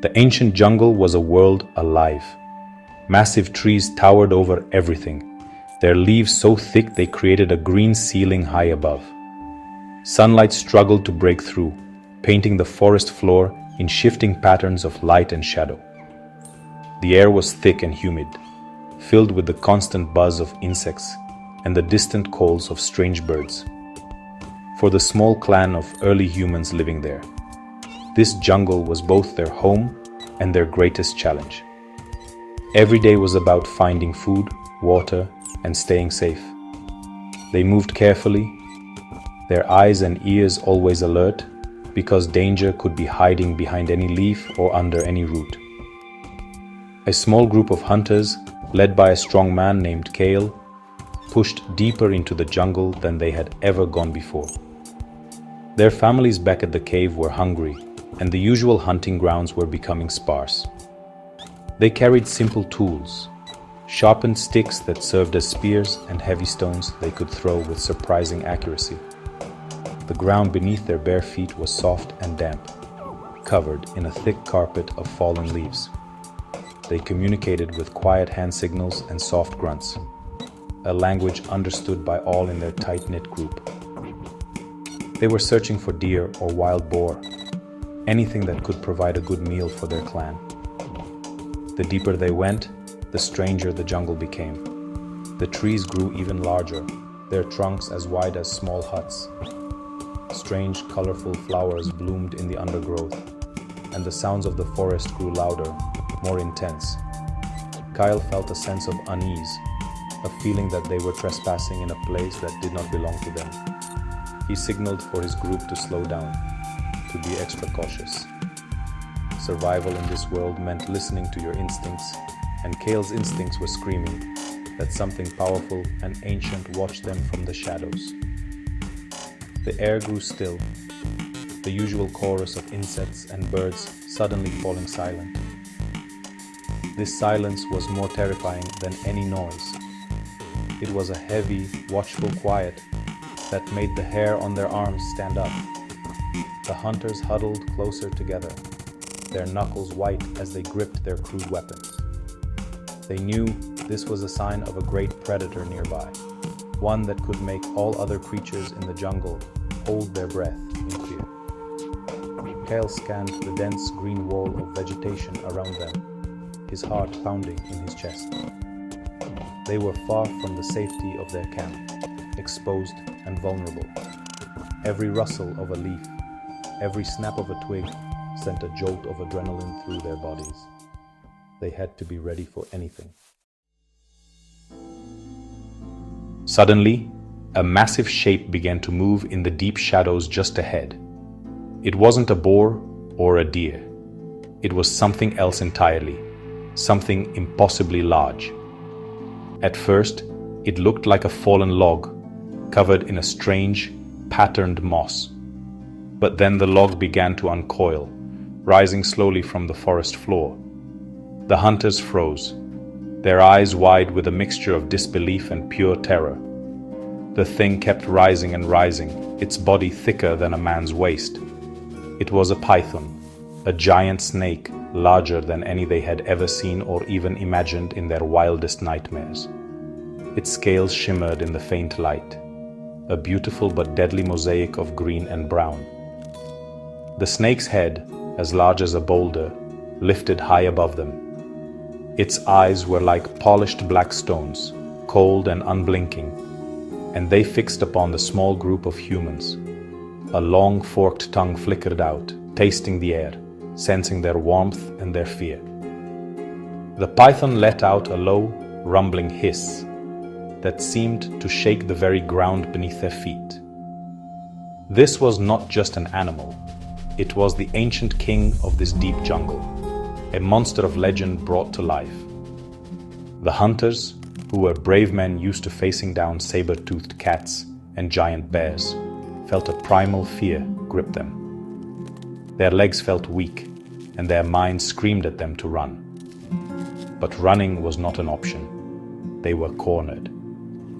The ancient jungle was a world alive. Massive trees towered over everything, their leaves so thick they created a green ceiling high above. Sunlight struggled to break through, painting the forest floor in shifting patterns of light and shadow. The air was thick and humid, filled with the constant buzz of insects and the distant calls of strange birds. For the small clan of early humans living there, this jungle was both their home and their greatest challenge. Every day was about finding food, water, and staying safe. They moved carefully, their eyes and ears always alert, because danger could be hiding behind any leaf or under any root. A small group of hunters, led by a strong man named Kale, pushed deeper into the jungle than they had ever gone before. Their families back at the cave were hungry, and the usual hunting grounds were becoming sparse. They carried simple tools, sharpened sticks that served as spears and heavy stones they could throw with surprising accuracy. The ground beneath their bare feet was soft and damp, covered in a thick carpet of fallen leaves. They communicated with quiet hand signals and soft grunts, a language understood by all in their tight-knit group. They were searching for deer or wild boar, anything that could provide a good meal for their clan. The deeper they went, the stranger the jungle became. The trees grew even larger, their trunks as wide as small huts. Strange, colorful flowers bloomed in the undergrowth, and the sounds of the forest grew louder, more intense. Kyle felt a sense of unease, a feeling that they were trespassing in a place that did not belong to them. He signaled for his group to slow down, to be extra cautious. Survival in this world meant listening to your instincts, and Kale's instincts were screaming that something powerful and ancient watched them from the shadows. The air grew still, the usual chorus of insects and birds suddenly falling silent. This silence was more terrifying than any noise. It was a heavy, watchful quiet that made the hair on their arms stand up. The hunters huddled closer together, their knuckles white as they gripped their crude weapons. They knew this was a sign of a great predator nearby, one that could make all other creatures in the jungle hold their breath in fear. Kale scanned the dense green wall of vegetation around them, his heart pounding in his chest. They were far from the safety of their camp, exposed and vulnerable. Every rustle of a leaf, every snap of a twig sent a jolt of adrenaline through their bodies. They had to be ready for anything. Suddenly, a massive shape began to move in the deep shadows just ahead. It wasn't a boar or a deer. It was something else entirely, something impossibly large. At first, it looked like a fallen log, covered in a strange, patterned moss. But then the log began to uncoil, rising slowly from the forest floor. The hunters froze, their eyes wide with a mixture of disbelief and pure terror. The thing kept rising and rising, its body thicker than a man's waist. It was a python, a giant snake larger than any they had ever seen or even imagined in their wildest nightmares. Its scales shimmered in the faint light, a beautiful but deadly mosaic of green and brown. The snake's head, as large as a boulder, lifted high above them. Its eyes were like polished black stones, cold and unblinking, and they fixed upon the small group of humans. A long forked tongue flickered out, tasting the air, sensing their warmth and their fear. The python let out a low, rumbling hiss that seemed to shake the very ground beneath their feet. This was not just an animal. It was the ancient king of this deep jungle, a monster of legend brought to life. The hunters, who were brave men used to facing down saber-toothed cats and giant bears, felt a primal fear grip them. Their legs felt weak, and their minds screamed at them to run. But running was not an option. They were cornered,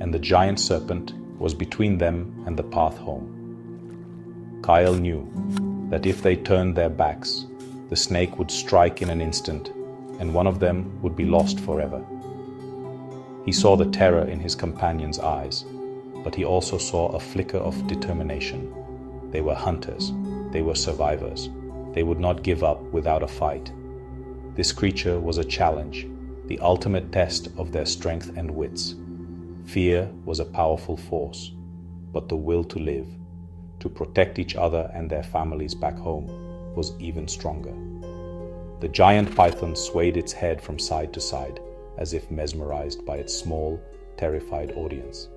and the giant serpent was between them and the path home. Kyle knew that if they turned their backs, the snake would strike in an instant, and one of them would be lost forever. He saw the terror in his companion's eyes, but he also saw a flicker of determination. They were hunters. They were survivors. They would not give up without a fight. This creature was a challenge, the ultimate test of their strength and wits. Fear was a powerful force, but the will to live, to protect each other and their families back home, was even stronger. The giant python swayed its head from side to side, as if mesmerized by its small, terrified audience.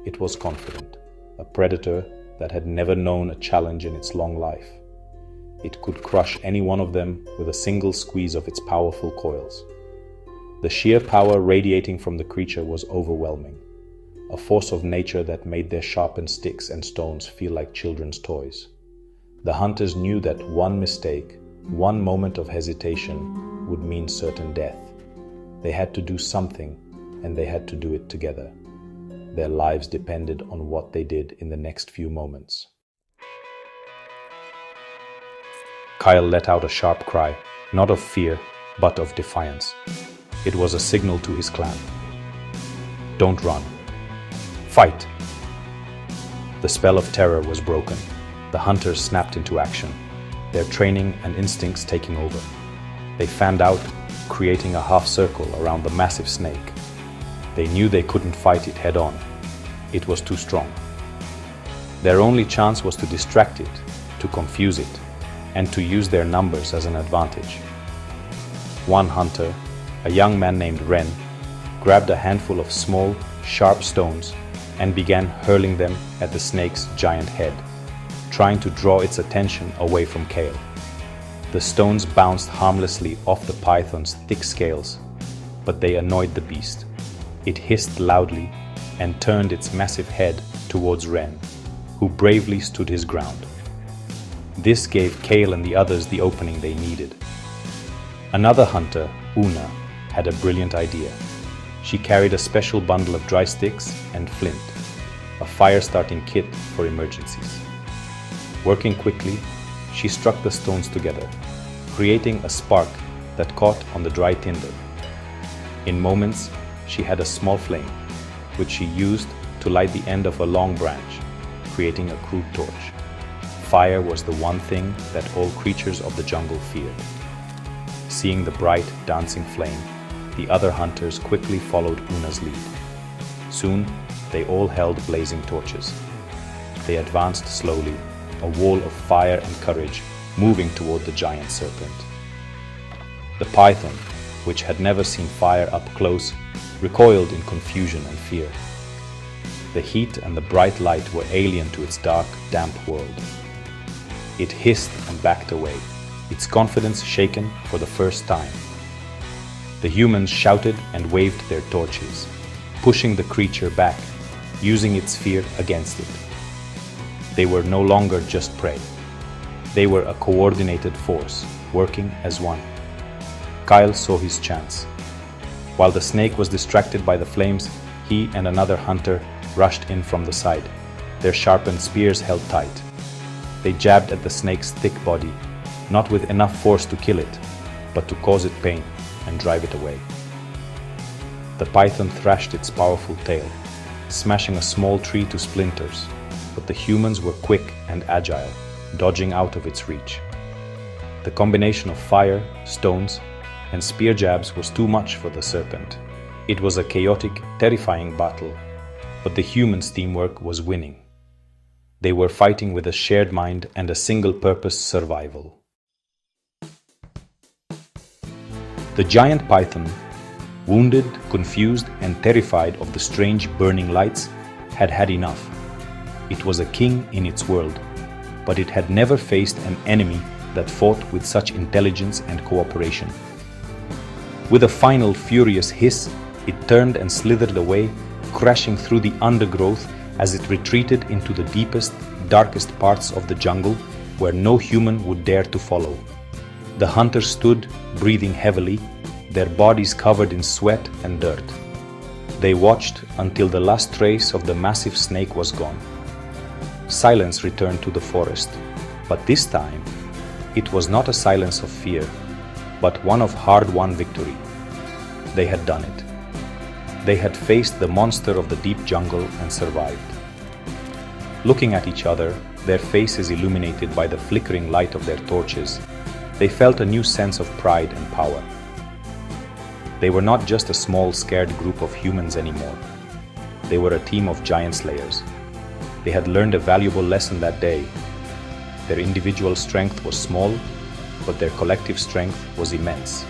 It was confident, a predator that had never known a challenge in its long life. It could crush any one of them with a single squeeze of its powerful coils. The sheer power radiating from the creature was overwhelming, a force of nature that made their sharpened sticks and stones feel like children's toys. The hunters knew that one mistake, one moment of hesitation, would mean certain death. They had to do something, and they had to do it together. Their lives depended on what they did in the next few moments. Kyle let out a sharp cry, not of fear, but of defiance. It was a signal to his clan. Don't run. Fight! The spell of terror was broken. The hunters snapped into action, their training and instincts taking over. They fanned out, creating a half circle around the massive snake. They knew they couldn't fight it head-on. It was too strong. Their only chance was to distract it, to confuse it, and to use their numbers as an advantage. One hunter, a young man named Ren, grabbed a handful of small, sharp stones and began hurling them at the snake's giant head, trying to draw its attention away from Kale. The stones bounced harmlessly off the python's thick scales, but they annoyed the beast. It hissed loudly and turned its massive head towards Ren, who bravely stood his ground. This gave Kale and the others the opening they needed. Another hunter, Una, had a brilliant idea. She carried a special bundle of dry sticks and flint, a fire-starting kit for emergencies. Working quickly, she struck the stones together, creating a spark that caught on the dry tinder. In moments, she had a small flame, which she used to light the end of a long branch, creating a crude torch. Fire was the one thing that all creatures of the jungle feared. Seeing the bright, dancing flame, the other hunters quickly followed Una's lead. Soon, they all held blazing torches. They advanced slowly, a wall of fire and courage, moving toward the giant serpent. The python, which had never seen fire up close, recoiled in confusion and fear. The heat and the bright light were alien to its dark, damp world. It hissed and backed away, its confidence shaken for the first time. The humans shouted and waved their torches, pushing the creature back, using its fear against it. They were no longer just prey. They were a coordinated force, working as one. Kyle saw his chance. While the snake was distracted by the flames, he and another hunter rushed in from the side, their sharpened spears held tight. They jabbed at the snake's thick body, not with enough force to kill it, but to cause it pain and drive it away. The python thrashed its powerful tail, smashing a small tree to splinters, but the humans were quick and agile, dodging out of its reach. The combination of fire, stones, and spear jabs was too much for the serpent. It was a chaotic, terrifying battle, but the humans' teamwork was winning. They were fighting with a shared mind and a single purpose: survival. The giant python, wounded, confused, and terrified of the strange burning lights, had had enough. It was a king in its world, but it had never faced an enemy that fought with such intelligence and cooperation. With a final furious hiss, it turned and slithered away, crashing through the undergrowth as it retreated into the deepest, darkest parts of the jungle where no human would dare to follow. The hunters stood, breathing heavily, their bodies covered in sweat and dirt. They watched until the last trace of the massive snake was gone. Silence returned to the forest, but this time, It was not a silence of fear, but one of hard-won victory. They had done it. They had faced the monster of the deep jungle and survived. Looking at each other, their faces illuminated by the flickering light of their torches, they felt a new sense of pride and power. They were not just a small, scared group of humans anymore. They were a team of giant slayers. They had learned a valuable lesson that day. Their individual strength was small, but their collective strength was immense.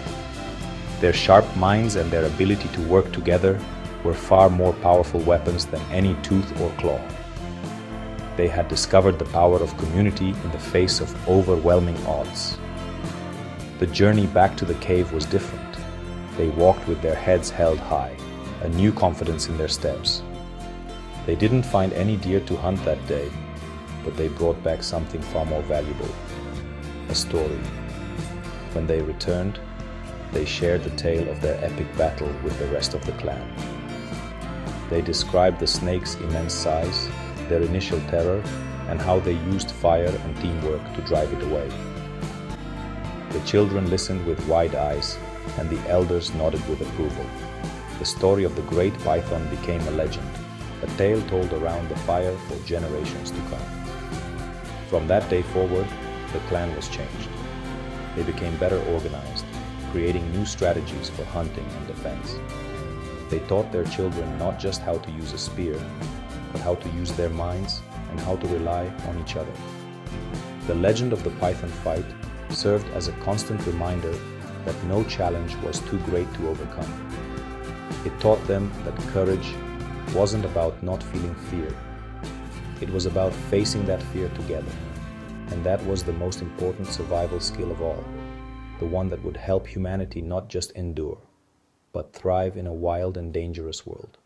Their sharp minds and their ability to work together were far more powerful weapons than any tooth or claw. They had discovered the power of community in the face of overwhelming odds. The journey back to the cave was different. They walked with their heads held high, a new confidence in their steps. They didn't find any deer to hunt that day, but they brought back something far more valuable: a story. When they returned, they shared the tale of their epic battle with the rest of the clan. They described the snake's immense size, their initial terror, and how they used fire and teamwork to drive it away. The children listened with wide eyes, and the elders nodded with approval. The story of the great python became a legend, a tale told around the fire for generations to come. From that day forward, the clan was changed. They became better organized, creating new strategies for hunting and defense. They taught their children not just how to use a spear, but how to use their minds and how to rely on each other. The legend of the python fight served as a constant reminder that no challenge was too great to overcome. It taught them that courage wasn't about not feeling fear. It was about facing that fear together. And that was the most important survival skill of all, the one that would help humanity not just endure, but thrive in a wild and dangerous world.